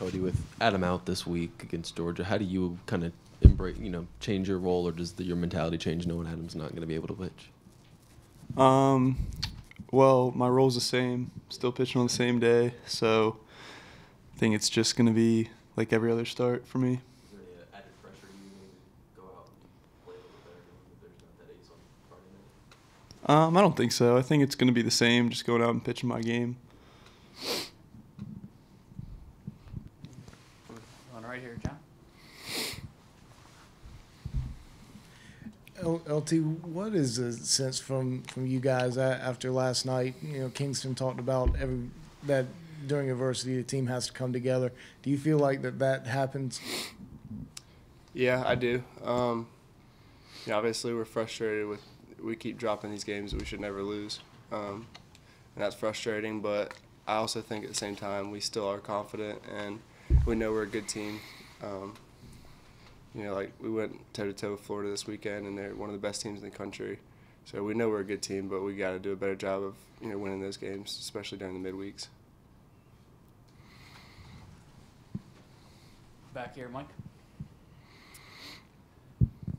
Cody, with Adam out this week against Georgia, how do you kind of embrace, change your role, or does your mentality change knowing Adam's not going to be able to pitch? Well, my role's the same. Still pitching on the same day, so I think it's just going to be like every other start for me. Is there any added pressure you maybe go out and play a little better if there's not that ace on Friday night? I don't think so. I think it's going to be the same, just going out and pitching my game. On right here, John. LT, what is the sense from you guys after last night? Kingston talked about that during adversity the team has to come together. Do you feel like that happens? Yeah, I do. Obviously we're frustrated we keep dropping these games that we should never lose, and that's frustrating. But I also think at the same time we still are confident and we know we're a good team. Like we went toe-to-toe with Florida this weekend, and they're one of the best teams in the country. So we know we're a good team, but we got to do a better job of winning those games, especially during the midweeks. Back here, Mike.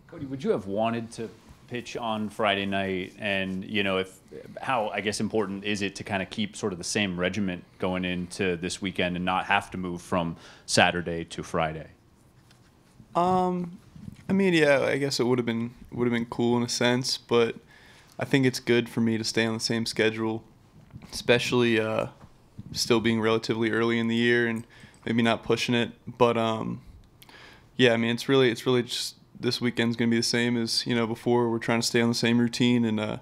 Cody, would you have wanted to pitch on Friday night? And how I guess important is it to kind of keep sort of the same regiment going into this weekend and not have to move from Saturday to Friday? Yeah, I guess it would have been cool in a sense, but I think it's good for me to stay on the same schedule, especially still being relatively early in the year and maybe not pushing it. But it's really just this weekend's gonna be the same as before. We're trying to stay on the same routine and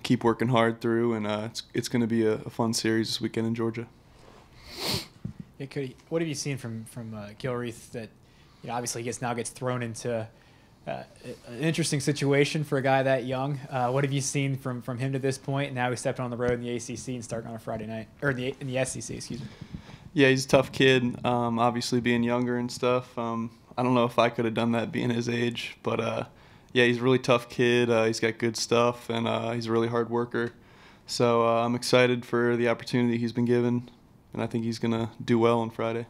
keep working hard through, and it's gonna be a fun series this weekend in Georgia. Yeah, Cody, what have you seen from Gilreath that? Obviously, he now gets thrown into an interesting situation for a guy that young. What have you seen from him to this point? And now he's stepping on the road in the ACC and starting on a Friday night, or in the SEC, excuse me. Yeah, he's a tough kid. Obviously, being younger and stuff. I don't know if I could have done that being his age, but he's a really tough kid. He's got good stuff, and he's a really hard worker. So I'm excited for the opportunity he's been given, and I think he's gonna do well on Friday.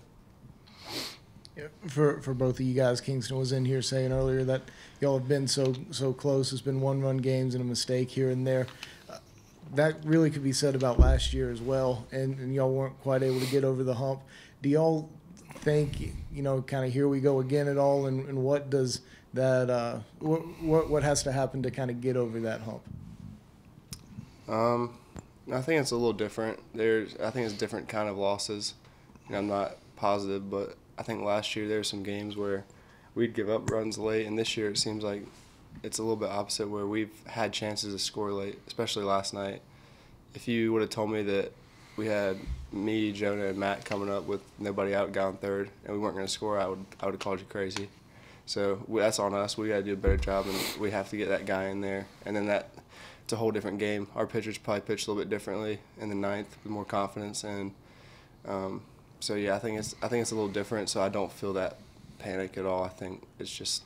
For both of you guys, Kingston was in here saying earlier that y'all have been so close. It's been one-run games and a mistake here and there. That really could be said about last year as well, and y'all weren't quite able to get over the hump. Do y'all think, kind of here we go again at all, and what does that what has to happen to kind of get over that hump? I think it's a little different. I think it's different kind of losses. I'm not positive, but I think last year there were some games where we'd give up runs late, and this year it seems like it's a little bit opposite, where we've had chances to score late, especially last night. If you would have told me that we had me, Jonah, and Matt coming up with nobody out, guy on third, and we weren't going to score, I would have called you crazy. So that's on us. We got to do a better job, and we have to get that guy in there. And then it's a whole different game. Our pitchers probably pitch a little bit differently in the ninth with more confidence, and so yeah, I think it's a little different. So I don't feel that panic at all. I think it's just,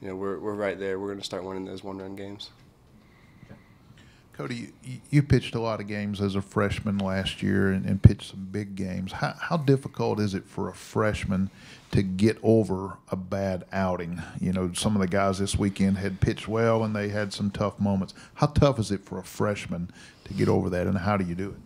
we're right there. We're going to start winning those one-run games. Cody, you pitched a lot of games as a freshman last year and pitched some big games. How difficult is it for a freshman to get over a bad outing? Some of the guys this weekend had pitched well and they had some tough moments. How tough is it for a freshman to get over that, and how do you do it?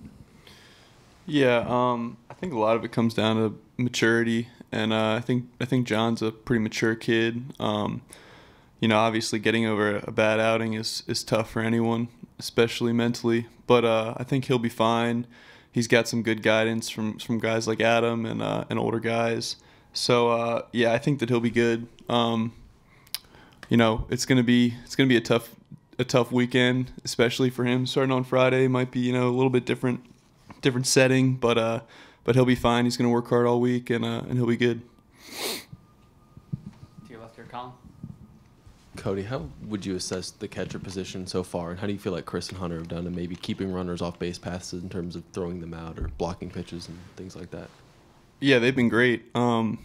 Yeah, I think a lot of it comes down to maturity, and I think John's a pretty mature kid. Obviously getting over a bad outing is tough for anyone, especially mentally. But I think he'll be fine. He's got some good guidance from guys like Adam and older guys. So I think that he'll be good. It's gonna be a tough weekend, especially for him. Starting on Friday might be a little bit different setting, but he'll be fine. He's gonna work hard all week, and he'll be good. To your left here, Colin. Cody, how would you assess the catcher position so far, and how do you feel like Chris and Hunter have done in maybe keeping runners off base paths in terms of throwing them out or blocking pitches and things like that? Yeah, they've been great. I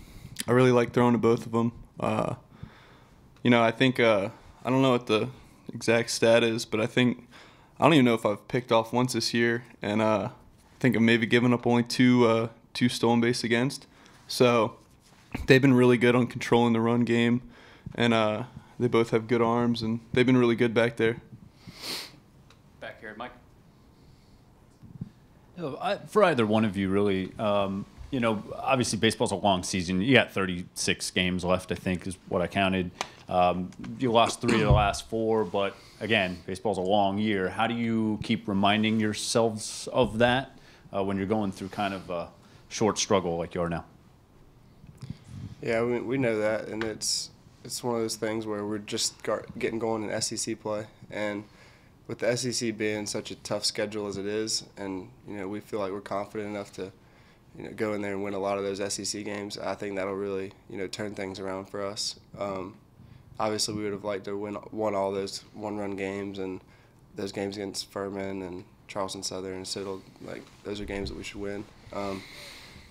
really like throwing to both of them. I think I don't know what the exact stat is, but I don't even know if I've picked off once this year, and I think I've maybe given up only two stolen base against. So they've been really good on controlling the run game, and they both have good arms, and they've been really good back there. Back here, Mike. For either one of you, really, you know, obviously baseball's a long season. You got 36 games left, I think, is what I counted. You lost 3 of the last 4, but again, baseball's a long year. How do you keep reminding yourselves of that when you're going through kind of a short struggle like you are now? Yeah, we know that, and it's one of those things where we're just getting going in SEC play, and with the SEC being such a tough schedule as it is, and you know we feel like we're confident enough to, you know, go in there and win a lot of those SEC games. I think that'll really, you know, turn things around for us. Obviously, we would have liked to won all those one-run games and those games against Furman and Charleston Southern and Citadel. Like those are games that we should win.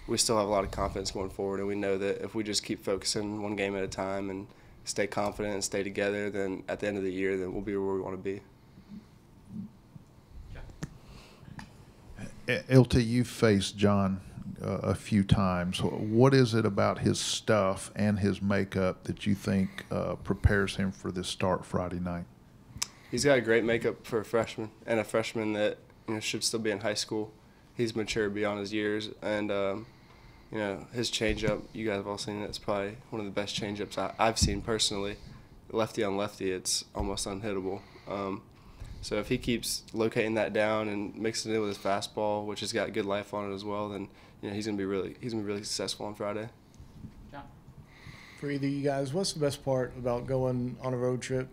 We still have a lot of confidence going forward, and we know that if we just keep focusing one game at a time and stay confident and stay together, then at the end of the year, then we'll be where we want to be. LT, you've faced John a few times. What is it about his stuff and his makeup that you think prepares him for this start Friday night? He's got a great makeup for a freshman, and a freshman that, you know, should still be in high school. He's mature beyond his years, and you know, his changeup, you guys have all seen it. It's probably one of the best changeups I've seen personally. Lefty on lefty, it's almost unhittable. So if he keeps locating that down and mixing it with his fastball, which has got good life on it as well, then you know he's gonna be really successful on Friday. John. For either of you guys, what's the best part about going on a road trip,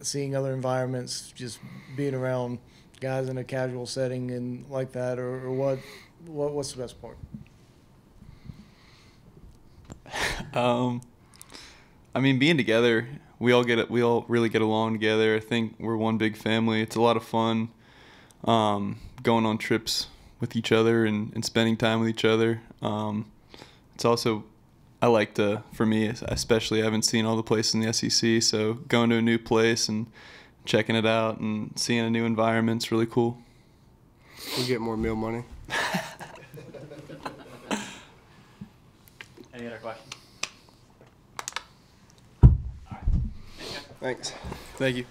seeing other environments, just being around guys in a casual setting and like that, or what's the best part? I mean, being together, we all really get along together. I think we're one big family. It's a lot of fun going on trips with each other and spending time with each other. It's also, I like to, for me especially, I haven't seen all the places in the SEC, so going to a new place and checking it out and seeing a new environment's really cool. We get more meal money. Any other questions? Thanks. Thank you.